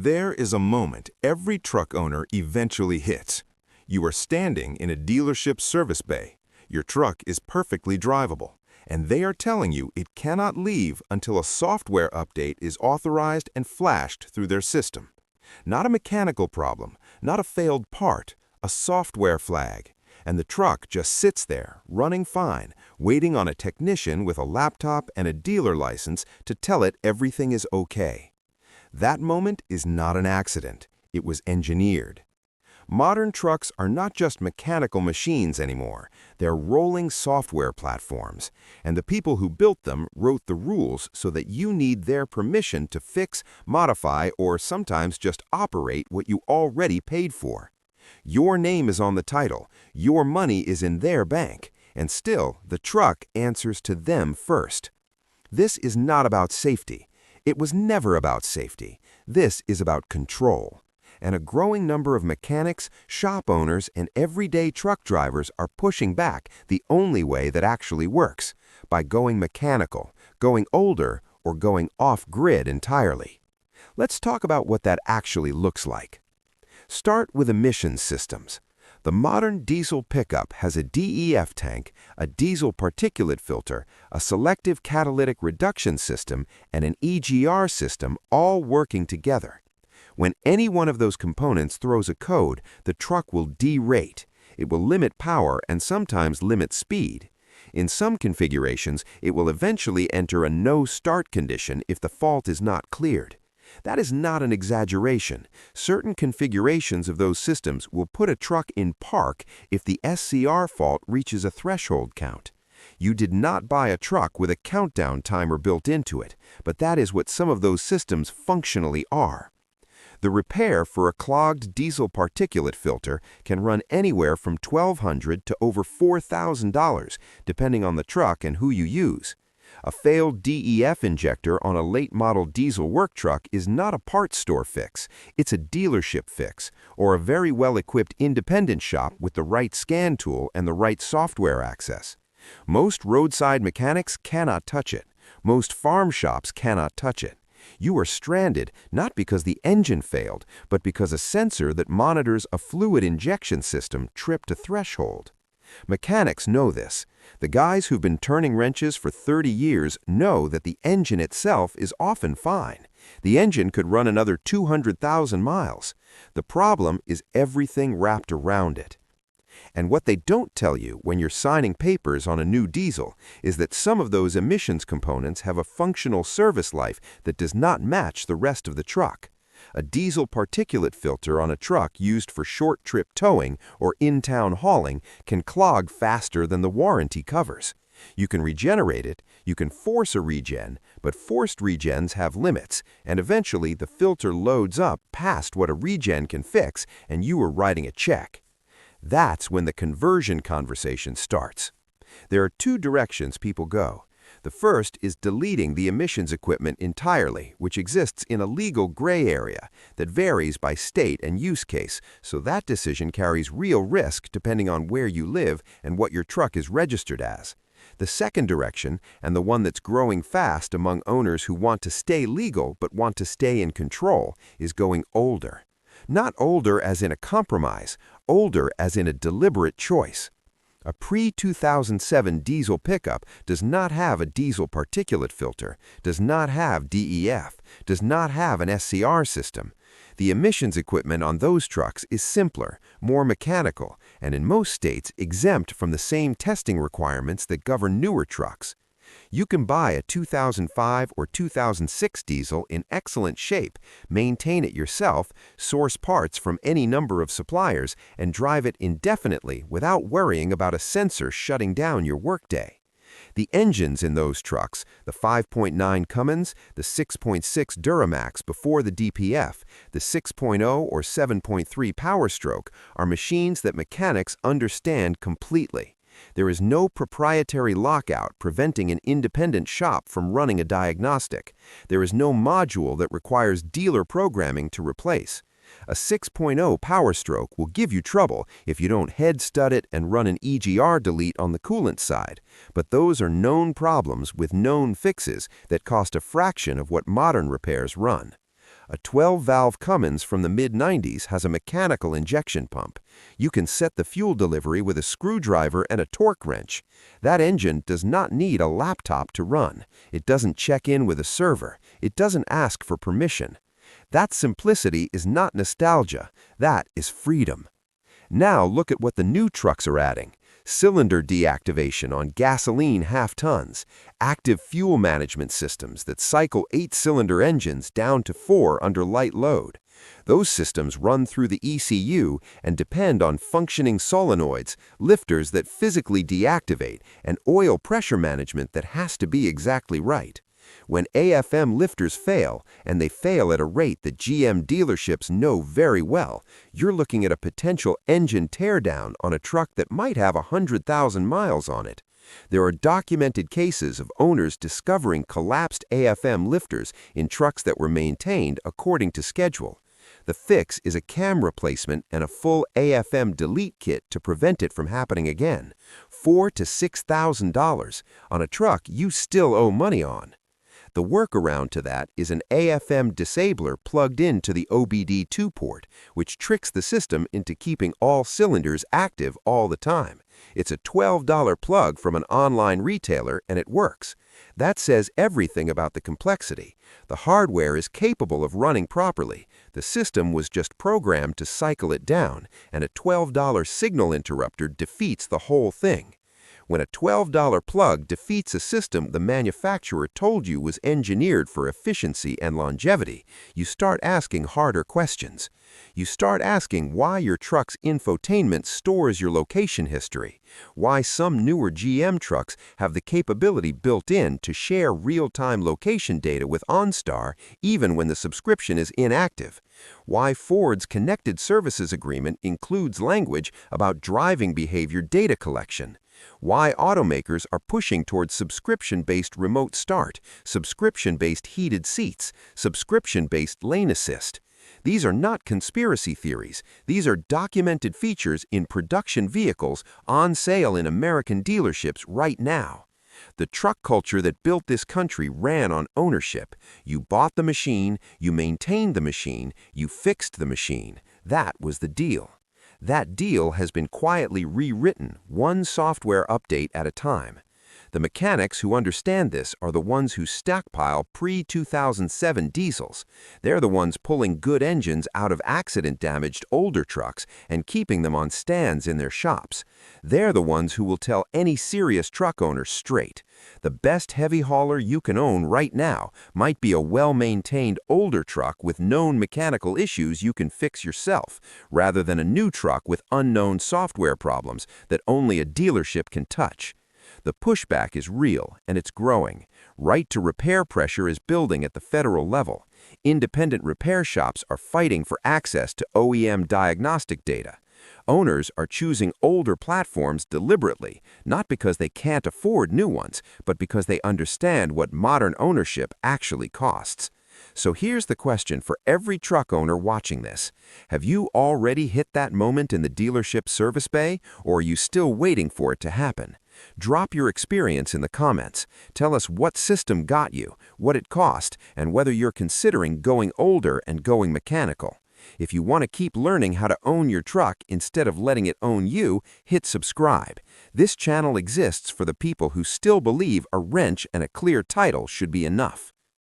There is a moment every truck owner eventually hits. You are standing in a dealership service bay. Your truck is perfectly drivable, and they are telling you it cannot leave until a software update is authorized and flashed through their system. Not a mechanical problem, not a failed part, a software flag. And the truck just sits there, running fine, waiting on a technician with a laptop and a dealer license to tell it everything is okay. That moment is not an accident. It was engineered. Modern trucks are not just mechanical machines anymore. They're rolling software platforms. And the people who built them wrote the rules so that you need their permission to fix, modify, or sometimes just operate what you already paid for. Your name is on the title. Your money is in their bank. And still, the truck answers to them first. This is not about safety. It was never about safety. This is about control. And a growing number of mechanics, shop owners, and everyday truck drivers are pushing back the only way that actually works, by going mechanical, going older, or going off-grid entirely. Let's talk about what that actually looks like. Start with emissions systems. The modern diesel pickup has a DEF tank, a diesel particulate filter, a selective catalytic reduction system, and an EGR system all working together. When any one of those components throws a code, the truck will derate. It will limit power and sometimes limit speed. In some configurations, it will eventually enter a no-start condition if the fault is not cleared. That is not an exaggeration. Certain configurations of those systems will put a truck in park if the SCR fault reaches a threshold count. You did not buy a truck with a countdown timer built into it, but that is what some of those systems functionally are. The repair for a clogged diesel particulate filter can run anywhere from $1,200 to over $4,000, depending on the truck and who you use. A failed DEF injector on a late-model diesel work truck is not a parts store fix. It's a dealership fix, or a very well-equipped independent shop with the right scan tool and the right software access. Most roadside mechanics cannot touch it. Most farm shops cannot touch it. You are stranded not because the engine failed, but because a sensor that monitors a fluid injection system tripped a threshold. Mechanics know this. The guys who've been turning wrenches for 30 years know that the engine itself is often fine. The engine could run another 200,000 miles. The problem is everything wrapped around it. And what they don't tell you when you're signing papers on a new diesel is that some of those emissions components have a functional service life that does not match the rest of the truck. A diesel particulate filter on a truck used for short-trip towing or in-town hauling can clog faster than the warranty covers. You can regenerate it, you can force a regen, but forced regens have limits, and eventually the filter loads up past what a regen can fix, and you are writing a check. That's when the conversion conversation starts. There are two directions people go. The first is deleting the emissions equipment entirely, which exists in a legal gray area that varies by state and use case, so that decision carries real risk depending on where you live and what your truck is registered as. The second direction, and the one that's growing fast among owners who want to stay legal but want to stay in control, is going older. Not older as in a compromise, older as in a deliberate choice. A pre-2007 diesel pickup does not have a diesel particulate filter, does not have DEF, does not have an SCR system. The emissions equipment on those trucks is simpler, more mechanical, and in most states exempt from the same testing requirements that govern newer trucks. You can buy a 2005 or 2006 diesel in excellent shape, maintain it yourself, source parts from any number of suppliers, and drive it indefinitely without worrying about a sensor shutting down your workday. The engines in those trucks, the 5.9 Cummins, the 6.6 Duramax before the DPF, the 6.0 or 7.3 Power Stroke, are machines that mechanics understand completely. There is no proprietary lockout preventing an independent shop from running a diagnostic. There is no module that requires dealer programming to replace. A 6.0 Power Stroke will give you trouble if you don't head stud it and run an EGR delete on the coolant side, but those are known problems with known fixes that cost a fraction of what modern repairs run. A 12-valve Cummins from the mid-90s has a mechanical injection pump. You can set the fuel delivery with a screwdriver and a torque wrench. That engine does not need a laptop to run. It doesn't check in with a server. It doesn't ask for permission. That simplicity is not nostalgia. That is freedom. Now look at what the new trucks are adding. Cylinder deactivation on gasoline half-tons, active fuel management systems that cycle 8-cylinder engines down to 4 under light load. Those systems run through the ECU and depend on functioning solenoids, lifters that physically deactivate, and oil pressure management that has to be exactly right. When AFM lifters fail, and they fail at a rate that GM dealerships know very well, you're looking at a potential engine teardown on a truck that might have 100,000 miles on it. There are documented cases of owners discovering collapsed AFM lifters in trucks that were maintained according to schedule. The fix is a cam replacement and a full AFM delete kit to prevent it from happening again. $4,000 to $6,000 on a truck you still owe money on. The workaround to that is an AFM disabler plugged into the OBD2 port, which tricks the system into keeping all cylinders active all the time. It's a $12 plug from an online retailer, and it works. That says everything about the complexity. The hardware is capable of running properly. The system was just programmed to cycle it down, and a $12 signal interrupter defeats the whole thing. When a $12 plug defeats a system the manufacturer told you was engineered for efficiency and longevity, you start asking harder questions. You start asking why your truck's infotainment stores your location history, why some newer GM trucks have the capability built in to share real-time location data with OnStar even when the subscription is inactive, why Ford's Connected Services Agreement includes language about driving behavior data collection, why automakers are pushing towards subscription-based remote start, subscription-based heated seats, subscription-based lane assist. These are not conspiracy theories. These are documented features in production vehicles on sale in American dealerships right now. The truck culture that built this country ran on ownership. You bought the machine, you maintained the machine, you fixed the machine. That was the deal. That deal has been quietly rewritten, one software update at a time. The mechanics who understand this are the ones who stockpile pre-2007 diesels. They're the ones pulling good engines out of accident-damaged older trucks and keeping them on stands in their shops. They're the ones who will tell any serious truck owner straight. The best heavy hauler you can own right now might be a well-maintained older truck with known mechanical issues you can fix yourself, rather than a new truck with unknown software problems that only a dealership can touch. The pushback is real, and it's growing. Right to repair pressure is building at the federal level. Independent repair shops are fighting for access to OEM diagnostic data. Owners are choosing older platforms deliberately, not because they can't afford new ones, but because they understand what modern ownership actually costs. So here's the question for every truck owner watching this. Have you already hit that moment in the dealership service bay, or are you still waiting for it to happen? Drop your experience in the comments. Tell us what system got you, what it cost, and whether you're considering going older and going mechanical. If you want to keep learning how to own your truck instead of letting it own you, hit subscribe. This channel exists for the people who still believe a wrench and a clear title should be enough.